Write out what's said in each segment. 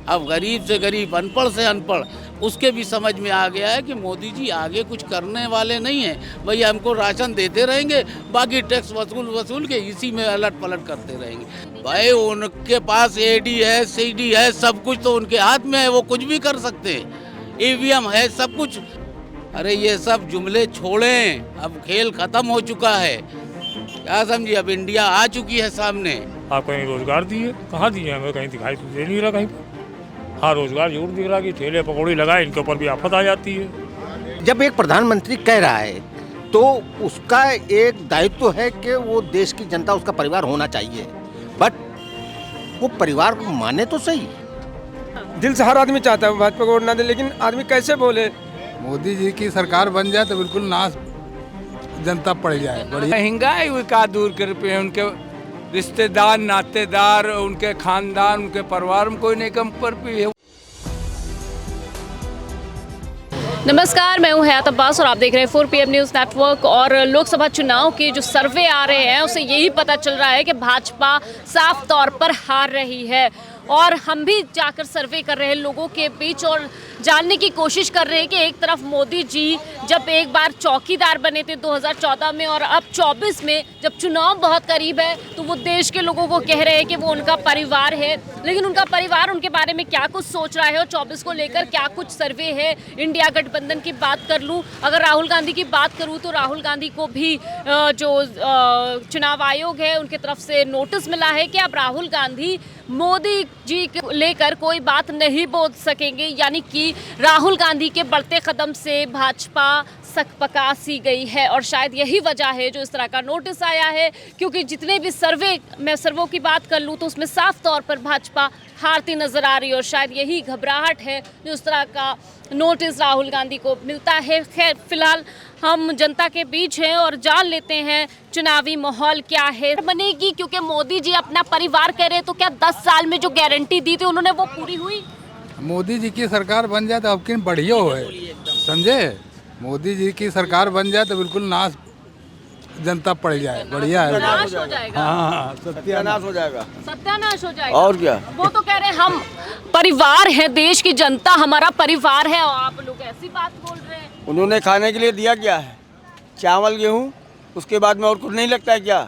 अब गरीब से गरीब, अनपढ़ से अनपढ़, उसके भी समझ में आ गया है कि मोदी जी आगे कुछ करने वाले नहीं हैं। भैया हमको राशन देते रहेंगे, बाकी टैक्स वसूल के इसी में अलट पलट करते रहेंगे। भाई उनके पास एडी है, सीडी है, सब कुछ तो उनके हाथ में है, वो कुछ भी कर सकते हैं। ईवीएम है, सब कुछ। अरे ये सब जुमले छोड़ें, अब खेल खत्म हो चुका है। क्या समझिए, अब इंडिया आ चुकी है सामने। आप कहीं रोजगार दिए? कहाँ दिए? हमें कहीं दिखाई तो दे नहीं रहा कहीं पर। हाँ, रोजगार जरूर दिख रहा कि ठेले पकौड़ी लगाए, इनके ऊपर भी आफत आ जाती है। जब एक प्रधानमंत्री कह रहा है तो उसका एक दायित्व है कि वो देश की जनता, उसका परिवार होना चाहिए, बट वो परिवार को माने तो सही। दिल से हर आदमी चाहता है भाजपा को वोट ना दे, लेकिन आदमी कैसे बोले? मोदी जी की सरकार बन जाए तो बिल्कुल नाश जनता पड़ जाए। बढ़िया महंगाई का दूर कर पे उनके रिश्तेदार, नातेदार, उनके खानदान, उनके परिवार में कोई नहीं कम पर भी है। नमस्कार, मैं हूं हयात अब्बास और आप देख रहे हैं 4 PM न्यूज़ नेटवर्क। और लोकसभा चुनाव के जो सर्वे आ रहे हैं उससे यही पता चल रहा है कि भाजपा साफ तौर पर हार रही है। और हम भी जाकर सर्वे कर रहे हैं लोगों के बीच और जानने की कोशिश कर रहे हैं कि एक तरफ मोदी जी जब एक बार चौकीदार बने थे 2014 में, और अब 24 में जब चुनाव बहुत करीब है तो वो देश के लोगों को कह रहे हैं कि वो उनका परिवार है, लेकिन उनका परिवार उनके बारे में क्या कुछ सोच रहा है और 24 को लेकर क्या कुछ सर्वे है। इंडिया गठबंधन की बात कर लूँ, अगर राहुल गांधी की बात करूँ तो राहुल गांधी को भी जो चुनाव आयोग है उनकी तरफ से नोटिस मिला है कि अब राहुल गांधी मोदी जी को लेकर कोई बात नहीं बोल सकेंगे, यानी कि राहुल गांधी के बढ़ते कदम से भाजपा सकपका सी गई है। और शायद यही वजह है जो इस तरह का नोटिस आया है, क्योंकि जितने भी सर्वों की बात कर लूँ तो उसमें साफ तौर पर भाजपा हारती नजर आ रही है। और शायद यही घबराहट है जो इस तरह का नोटिस राहुल गांधी को मिलता है। खैर, फिलहाल हम जनता के बीच हैं और जान लेते हैं चुनावी माहौल क्या है बनेगी, क्योंकि मोदी जी अपना परिवार कह रहे हैं, तो क्या 10 साल में जो गारंटी दी थी उन्होंने वो पूरी हुई? मोदी जी की सरकार बन जाए तो अब किन बढ़िया हो है, समझे। मोदी जी की सरकार बन जाए तो बिल्कुल नाश जनता पड़ जाए। बढ़िया है, सत्यानाश हो जाएगा। हाँ, सत्यानाश हो जाएगा। सत्यानाश हो जाएगा और क्या? वो तो कह रहे हैं हम परिवार है, देश की जनता हमारा परिवार है, और आप लोग ऐसी बात बोल रहे हैं। उन्होंने खाने के लिए दिया क्या है? चावल, गेहूँ, उसके बाद में और कुछ नहीं लगता है क्या?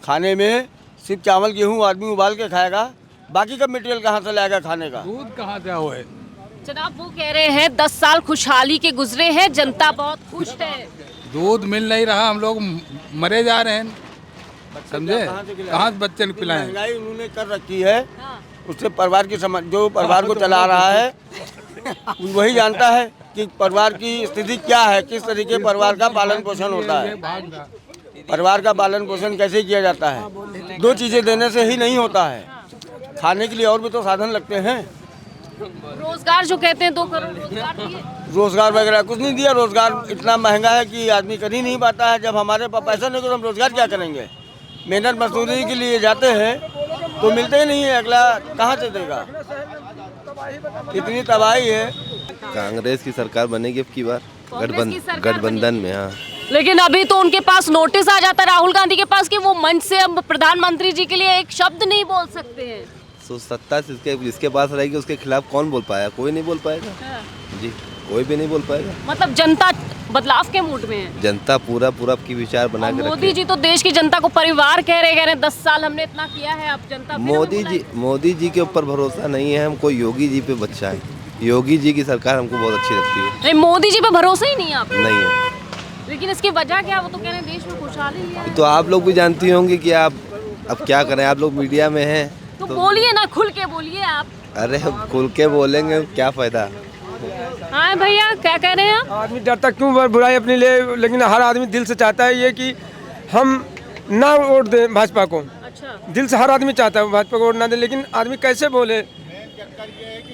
खाने में सिर्फ चावल गेहूँ आदमी उबाल के खाएगा, बाकी का मटेरियल कहाँ से लाएगा खाने का? दूध कहाँ से होए? जनाब, वो कह रहे हैं 10 साल खुशहाली के गुजरे हैं, जनता बहुत खुश है। दूध मिल नहीं रहा, हम लोग मरे जा रहे हैं, समझे। कहाँ से बच्चे को पिलाएं? महंगाई उन्होंने कर रखी है, हाँ। उससे परिवार की जो परिवार को चला रहा है वही जानता है कि परिवार की स्थिति क्या है, किस तरीके परिवार का पालन पोषण होता है, परिवार का पालन पोषण कैसे किया जाता है। 2 चीज़ें देने से ही नहीं होता है, खाने के लिए और भी तो साधन लगते हैं। रोजगार जो कहते हैं 2 करोड़ रोजगार दिए, रोजगार वगैरह कुछ नहीं दिया। रोजगार इतना महंगा है कि आदमी कर ही नहीं पाता है। जब हमारे पास पैसा नहीं तो हम रोजगार क्या करेंगे? मेहनत मजदूरी के लिए जाते हैं तो मिलते ही नहीं है, अगला कहाँ से देगा? इतनी तबाही है। कांग्रेस की सरकार बनेगी अब की बार, गठबंधन में। हाँ, लेकिन अभी तो उनके पास नोटिस आ जाता है राहुल गांधी के पास कि वो मंच से अब प्रधानमंत्री जी के लिए एक शब्द नहीं बोल सकते हैं। तो सत्ता जिसके पास रहेगी उसके खिलाफ कौन बोल पाएगा? कोई नहीं बोल पाएगा। हाँ। जी, कोई भी नहीं बोल पाएगा। मतलब जनता बदलाव के मूड में है। जनता पूरा की विचार बना के मोदी जी तो देश की जनता को परिवार कह रहे हैं, 10 साल हमने इतना किया है, अब जनता मोदी जी के ऊपर भरोसा नहीं है हमको, योगी जी पे बच्चा है। योगी जी की सरकार हमको बहुत अच्छी लगती है। नहीं, मोदी जी पे भरोसा ही नहीं है आपको? नहीं है। लेकिन इसकी वजह क्या है? वो तो कह रहे हैं देश में खुशहाली है। तो आप लोग भी जानती होंगे कि आप अब क्या करें, आप लोग मीडिया में हैं तो बोलिए ना, खुल के बोलिए आप। अरे खुल के बोलेंगे क्या फायदा। हाँ भैया, क्या कह रहे हैं आप? आदमी डरता क्यों बुराई अपने लिए, लेकिन हर आदमी दिल से चाहता है ये कि हम ना वोट दें भाजपा को। अच्छा, दिल से हर आदमी चाहता है भाजपा को वोट ना दे, लेकिन आदमी कैसे बोले?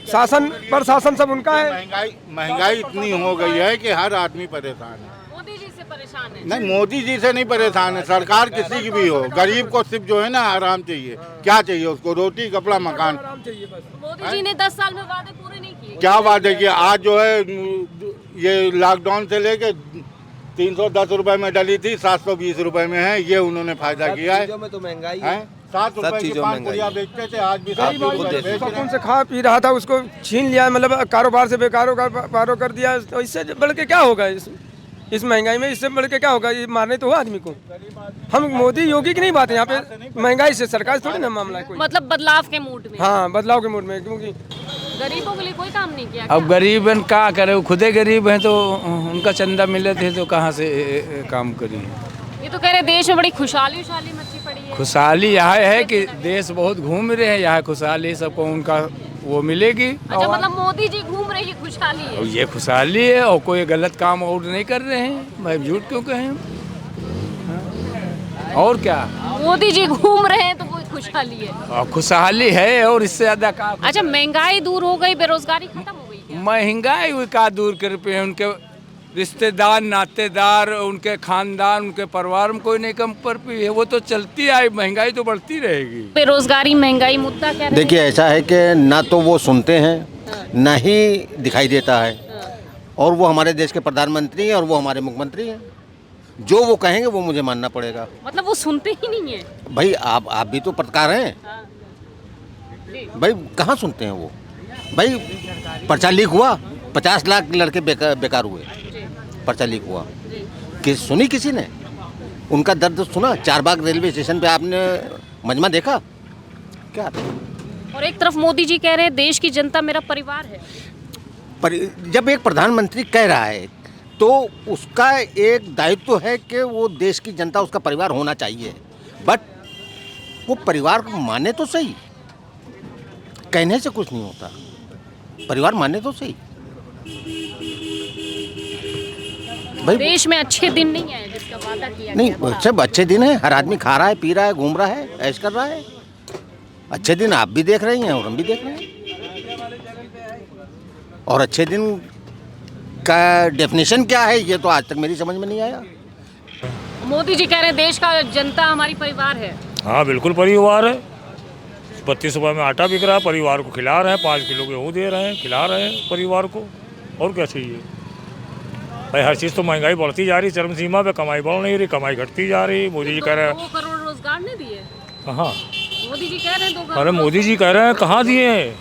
शासन प्रशासन सब उनका है। महंगाई इतनी हो गई है कि हर आदमी परेशान है। मोदी जी से परेशान है? नहीं, मोदी जी से नहीं परेशान है, सरकार किसी की भी हो, गरीब को सिर्फ जो है ना आराम चाहिए। क्या चाहिए उसको? रोटी, कपड़ा, मकान। मोदी जी ने 10 साल में वादे पूरे नहीं किए। क्या वादे किए? आज जो है ये लॉकडाउन से लेके 310 रुपए में डली थी, 720 रुपए में है, ये उन्होंने फायदा किया है। में तो महंगाई है, 7 सब रुपए की चीज़ों पान में पुड़िया महंगाई बेचते थे, आज भी आप 7 बिल्कुल रुपए देख बेच रहे सुकून हैं। से खा पी रहा था उसको छीन लिया, मतलब कारोबार से बेकारोबार कर दिया। तो इससे बढ़ के क्या होगा इस महंगाई में? इससे बढ़ के क्या होगा? ये मारने तो हुआ आदमी को। हम मोदी योगी की नहीं बात है यहाँ पे, महंगाई से सरकार थोड़ी ना मामला है कोई। मतलब बदलाव के मूड में। हाँ, बदलाव के मूड में, क्योंकि गरीबों के लिए कोई काम नहीं किया अब क्या? गरीब हैं क्या करे, वो खुदे गरीब हैं तो उनका चंदा मिले थे तो कहाँ से काम करिए। ये तो कह रहे देश में बड़ी खुशहाली उशाली मची पड़ी है। खुशहाली यह है कि देश बहुत घूम रहे हैं, यहाँ खुशहाली सबको उनका वो मिलेगी। अच्छा, मतलब मोदी जी घूम रहे, ये खुशहाली है। और ये खुशहाली है, और कोई गलत काम और नहीं कर रहे हैं, भाई झूठ क्यों कहें। हाँ? और क्या, मोदी जी घूम रहे हैं तो कोई खुशहाली है। और खुशहाली है, और इससे ज्यादा का अच्छा, महंगाई दूर हो गई, बेरोजगारी खत्म हो गई क्या? महंगाई हुई का दूर कर पे उनके रिश्तेदार नातेदार, उनके खानदान, उनके परिवार में कोई नहीं कम पर पी है, वो तो चलती आई, महंगाई तो बढ़ती रहेगी। बेरोजगारी महंगाई मुद्दा क्या रहेगा? देखिए, ऐसा है कि ना तो वो सुनते हैं, ना ही दिखाई देता है, और वो हमारे देश के प्रधानमंत्री हैं और वो हमारे मुख्यमंत्री हैं। जो वो कहेंगे वो मुझे मानना पड़ेगा। मतलब वो सुनते ही नहीं है। भाई आप भी तो पत्रकार हैं। भाई कहाँ सुनते हैं वो? भाई पर्चा लीक हुआ, 50 लाख लड़के बेकार हुए, पर्चा लीक हुआ, सुनी किसी ने? उनका दर्द सुना? चारबाग रेलवे स्टेशन पे आपने मजमा देखा क्या? और एक तरफ मोदी जी कह रहे हैं देश की जनता मेरा परिवार है। जब एक प्रधानमंत्री कह रहा है तो उसका एक दायित्व है कि वो देश की जनता उसका परिवार होना चाहिए, बट वो परिवार को माने तो सही। कहने से कुछ नहीं होता, परिवार माने तो सही। भाई देश में अच्छे दिन नहीं आए जिसका वादा किया नहीं, गया था। सब अच्छे दिन हैं, हर आदमी खा रहा है, पी रहा है, घूम रहा है, ऐश कर रहा है। अच्छे दिन आप भी देख रही हैं और हम भी देख रहे हैं। और अच्छे दिन का डेफिनेशन क्या है, ये तो आज तक मेरी समझ में नहीं आया। मोदी जी कह रहे हैं देश का जनता हमारी परिवार है। हाँ बिल्कुल परिवार है। 32 रुपये में आटा बिक रहा है, परिवार को खिला रहे हैं, 5 किलो गेहूँ दे रहे हैं, खिला रहे हैं परिवार को, और क्या चाहिए भाई। हर चीज़ तो महंगाई बढ़ती जा रही, चरम सीमा पे कमाई बढ़ नहीं रही, कमाई घटती जा रही। मोदी जी कह रहे हैं 2 करोड़ रोजगार नहीं दिए। कहाँ? मोदी जी कह रहे हैं 2 करोड़। अरे मोदी जी कह रहे हैं कहाँ दिए हैं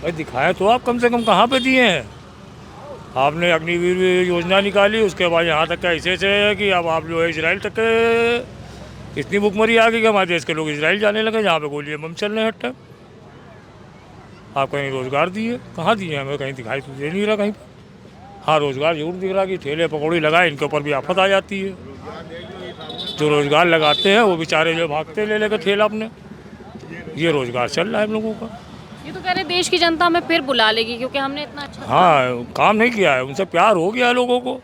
भाई? दिखाएं तो आप कम से कम, कहाँ पे दिए हैं? आपने अग्निवीर योजना निकाली, उसके बाद यहाँ तक का ऐसे है कि अब आप जो है इजराइल तक के इतनी भुखमरी आ गई कि हमारे देश के लोग इजराइल जाने लगे, जहाँ पे गोलियाँ बम चल रहे हैं हर टाइम। आप कहीं रोज़गार दिए? कहाँ दिए? हमें कहीं दिखाई तो दे नहीं रहा कहीं पर। हाँ, रोज़गार जरूर दिख रहा कि ठेले पकौड़ी लगाए, इनके ऊपर भी आफत आ जाती है। जो रोज़गार लगाते हैं वो बेचारे जो भागते ले लेकर ठेला अपने, ये रोज़गार चल रहा है हम लोगों का। ये तो कह रहे हैं देश की जनता हमें फिर बुला लेगी क्योंकि हमने इतना अच्छा हाँ, काम नहीं किया है, उनसे प्यार हो गया है लोगों को,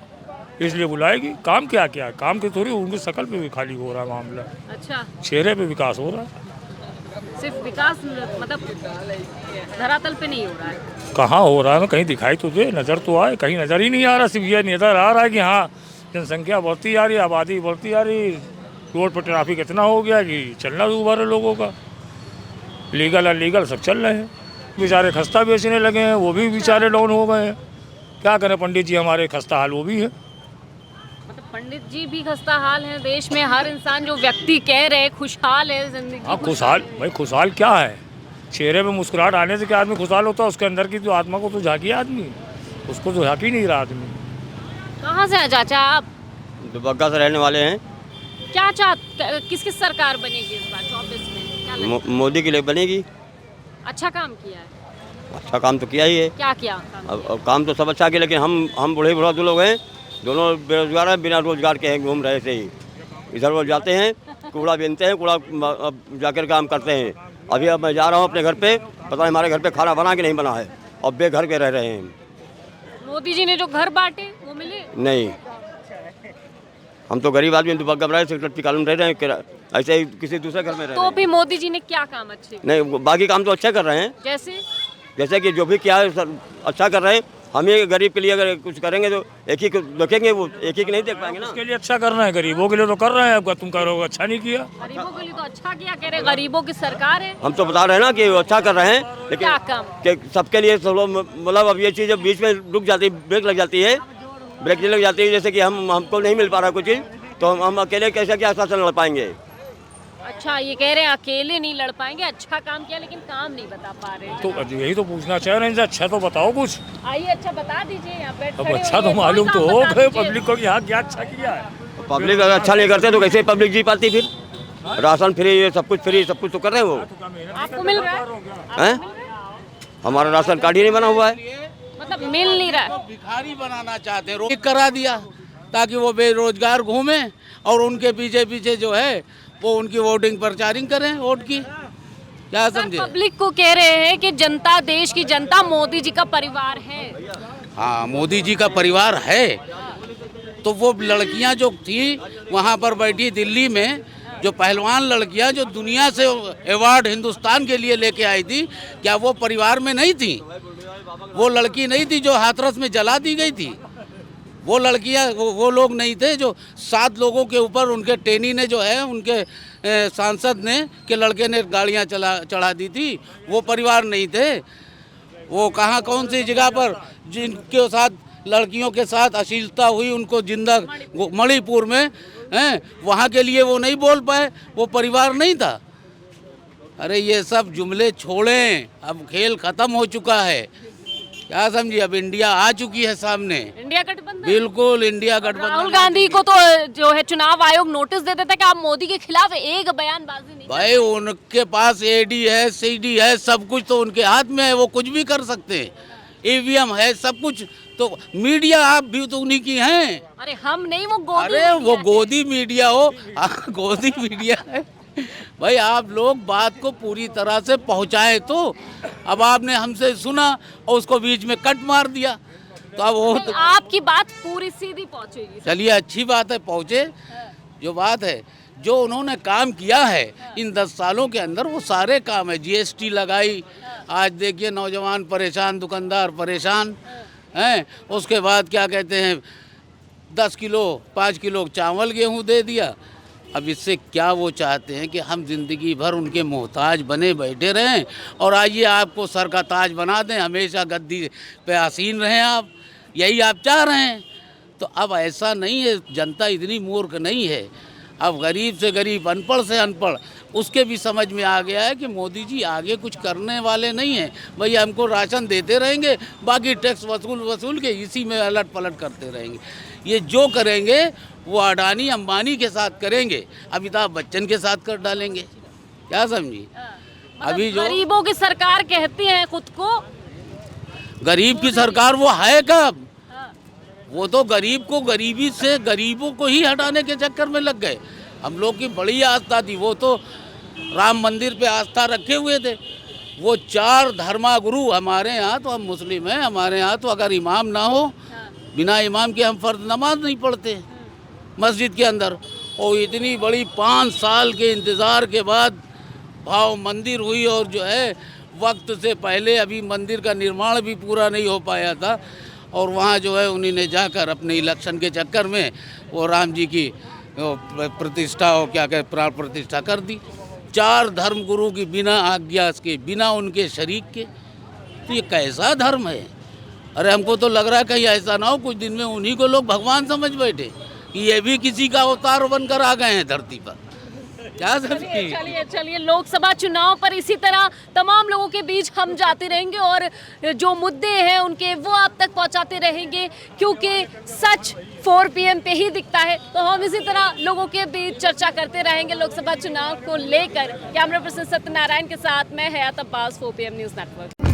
इसलिए बुलाएगी। काम क्या किया है? काम के थोड़ी, उनकी शकल पे भी खाली हो रहा है मामला, अच्छा, चेहरे पे विकास हो रहा है। सिर्फ विकास मतलब धरातल पे नहीं हो रहा है। कहाँ हो रहा है? कहीं दिखाई तो दे, नज़र तो आए। कहीं नज़र ही नहीं आ रहा। सिर्फ ये नज़र आ रहा है कि हाँ जनसंख्या बढ़ती जा रही है, आबादी बढ़ती जा रही, रोड पर ट्रैफिक इतना हो गया कि चलना दूभर है लोगों का। लीगल अनलीगल सब चल रहे हैं, बेचारे खस्ता बेचने लगे हैं, वो भी बेचारे डाउन हो गए हैं। क्या करें, पंडित जी हमारे खस्ता हाल वो भी है। मतलब पंडित जी भी खस्ता हाल है। देश में हर इंसान जो व्यक्ति कह रहे खुशहाल है जिंदगी। हाँ खुशहाल, भाई खुशहाल क्या है? चेहरे पे मुस्कुराहट आने से क्या आदमी खुशहाल होता है? उसके अंदर की जो आत्मा को तो झांकी आदमी, उसको तो झांकी नहीं रहा आदमी। कहाँ से हैं चाचा आप? दुबग्गा से रहने वाले हैं। क्या किस किस सरकार बनेगी इस बार 24 में? क्या लगता है? मोदी के लिए बनेगी। अच्छा काम किया है। अच्छा काम तो किया ही है। क्या किया काम? अब काम तो सब अच्छा किया, लेकिन हम बूढ़े बुढ़ा जो लोग हैं, दोनों बेरोजगार हैं, बिना रोजगार के हैं, घूम रहे थे ही। इधर वो जाते हैं, कूड़ा बीनते हैं, कूड़ा जाकर काम करते हैं। अभी अब मैं जा रहा हूँ अपने घर पे, पता नहीं हमारे घर पे खाना बना कि नहीं बना है, अब बेघर के रह रहे हैं। मोदी जी ने जो घर बांटे वो मिले नहीं, हम तो गरीब आदमी दुबग्गा बनाए सेक्टर 30 कॉलोनी रह रहे हैं, ऐसे ही किसी दूसरे घर में रह रहे तो हैं। भी मोदी जी ने क्या काम अच्छे किए? नहीं, बाकी काम तो अच्छा कर रहे हैं, जैसे कि जो भी किया है अच्छा कर रहे हैं। हम ये गरीब के लिए अगर कुछ करेंगे तो एक ही को देखेंगे, वो एक ही नहीं देख पाएंगे ना। उसके लिए अच्छा करना है, गरीबों के लिए तो कर रहे हैं। अब तुम करोगे अच्छा नहीं किया। गरीबों के लिए तो अच्छा किया, कह रहे गरीबों की सरकार है। हम तो बता रहे हैं ना कि वो अच्छा कर रहे हैं, लेकिन क्या काम? कि सबके लिए सब लोग, मतलब अब ये चीज़ बीच में रुक जाती है, ब्रेक लग जाती है, ब्रेक लग जाती है। जैसे कि हमको नहीं मिल पा रहा कुछ चीज़, तो हम अकेले कैसे क्या शासन लड़ पाएंगे? अच्छा, ये कह रहे हैं अकेले नहीं लड़ पाएंगे, अच्छा काम किया लेकिन काम नहीं बता पा रहे। तो यही तो पूछना चाह रहे हैं इनसे, अच्छा तो बताओ कुछ। आइए अच्छा बता दीजिए, यहाँ पे अब अच्छा तो मालूम तो हो गए पब्लिक को कि यहाँ क्या अच्छा किया है। पब्लिक अगर अच्छा नहीं करते तो कैसे पब्लिक जी पाती फिर? राशन फ्री, ये सब कुछ फ्री, सब कुछ तो कर रहे हैं वो। आपको मिल रहा है? हैं? हमारा राशन कार्ड ही नहीं बना हुआ है। मतलब मिल नहीं रहा है। भिखारी बनाना चाहते हैं, करा दिया ताकि वो बेरोजगार घूमे और उनके पीछे पीछे जो है वो उनकी वोटिंग प्रचारिंग करें वोट की। क्या समझे? पब्लिक को कह रहे हैं कि जनता, देश की जनता मोदी जी का परिवार है। हाँ, मोदी जी का परिवार है। तो वो लड़कियां जो थी वहाँ पर बैठी दिल्ली में, जो पहलवान लड़कियां जो दुनिया से अवार्ड हिंदुस्तान के लिए लेके आई थी, क्या वो परिवार में नहीं थी? वो लड़की नहीं थी जो हाथरस में जला दी गई थी? वो लड़कियां, वो लोग नहीं थे जो 7 लोगों के ऊपर उनके टेनी ने जो है, उनके सांसद ने के लड़के ने गाड़ियां चढ़ा दी थी? वो परिवार नहीं थे? वो कहाँ, कौन सी जगह पर जिनके साथ लड़कियों के साथ अश्लीलता हुई उनको जिंदा, मणिपुर में हैं, वहाँ के लिए वो नहीं बोल पाए? वो परिवार नहीं था? अरे ये सब जुमले छोड़ें, अब खेल खत्म हो चुका है। क्या समझिए? अब इंडिया आ चुकी है सामने। इंडिया गठबंधन, बिल्कुल इंडिया गठबंधन। राहुल गांधी को तो जो है चुनाव आयोग नोटिस दे देता है कि आप मोदी के खिलाफ एक बयानबाजी नहीं। भाई उनके पास एडी है, सीडी है, सब कुछ तो उनके हाथ में है, वो कुछ भी कर सकते हैं। ईवीएम है, सब कुछ। तो मीडिया आप भी तो उन्हीं की हैं। अरे हम नहीं, वो गोदी। अरे वो गोदी मीडिया हो, गोदी मीडिया है। भाई आप लोग बात को पूरी तरह से पहुंचाए तो। अब आपने हमसे सुना और उसको बीच में कट मार दिया, तो अब वो तो आपकी बात पूरी सीधी पहुंचेगी। चलिए, अच्छी बात है, पहुंचे। जो बात है, जो उन्होंने काम किया है इन 10 सालों के अंदर, वो सारे काम है। जीएसटी लगाई, आज देखिए नौजवान परेशान, दुकानदार परेशान हैं। उसके बाद क्या कहते हैं, 10 किलो 5 किलो चावल गेहूं दे दिया। अब इससे क्या वो चाहते हैं कि हम ज़िंदगी भर उनके मोहताज बने बैठे रहें और आइए आपको सर का ताज बना दें, हमेशा गद्दी पे आसीन रहें आप? यही आप चाह रहे हैं? तो अब ऐसा नहीं है, जनता इतनी मूर्ख नहीं है। अब गरीब से गरीब, अनपढ़ से अनपढ़, उसके भी समझ में आ गया है कि मोदी जी आगे कुछ करने वाले नहीं हैं। भाई हमको राशन देते रहेंगे, बाकी टैक्स वसूल के इसी में अलट पलट करते रहेंगे। ये जो करेंगे वो अडानी अंबानी के साथ करेंगे, अमिताभ बच्चन के साथ कर डालेंगे। क्या समझी? अभी जो गरीबों की सरकार कहती है खुद को, गरीब की सरकार वो है कब? वो तो गरीब को गरीबी से, गरीबों को ही हटाने के चक्कर में लग गए। हम लोग की बड़ी आस्था थी, वो तो राम मंदिर पे आस्था रखे हुए थे। वो 4 धर्मागुरु, हमारे यहाँ तो हम मुस्लिम हैं, हमारे यहाँ तो अगर इमाम ना हो, बिना इमाम के हम फर्ज नमाज नहीं पढ़ते मस्जिद के अंदर। और इतनी बड़ी 5 साल के इंतज़ार के बाद भाव मंदिर हुई, और जो है वक्त से पहले अभी मंदिर का निर्माण भी पूरा नहीं हो पाया था। और वहाँ जो है उन्हीं ने जाकर अपने इलेक्शन के चक्कर में वो राम जी की प्रतिष्ठा, और क्या कहते प्राण प्रतिष्ठा कर दी। 4 धर्मगुरु की बिना आज्ञा के, बिना उनके शरीक के। तो ये कैसा धर्म है? अरे हमको तो लग रहा है कहीं ऐसा ना हो कुछ दिन में उन्हीं को लोग भगवान समझ बैठे कि ये भी किसी का अवतार बनकर आ गए हैं धरती पर। क्या चलिए लोकसभा चुनाव पर इसी तरह तमाम लोगों के बीच हम जाते रहेंगे और जो मुद्दे हैं उनके वो आप तक पहुंचाते रहेंगे, क्योंकि सच 4 PM पे ही दिखता है। तो हम इसी तरह लोगों के बीच चर्चा करते रहेंगे लोकसभा चुनाव को लेकर। कैमरा पर्सन सत्यनारायण के साथ मैं हयात अब्बास, 4 PM न्यूज़ नेटवर्क।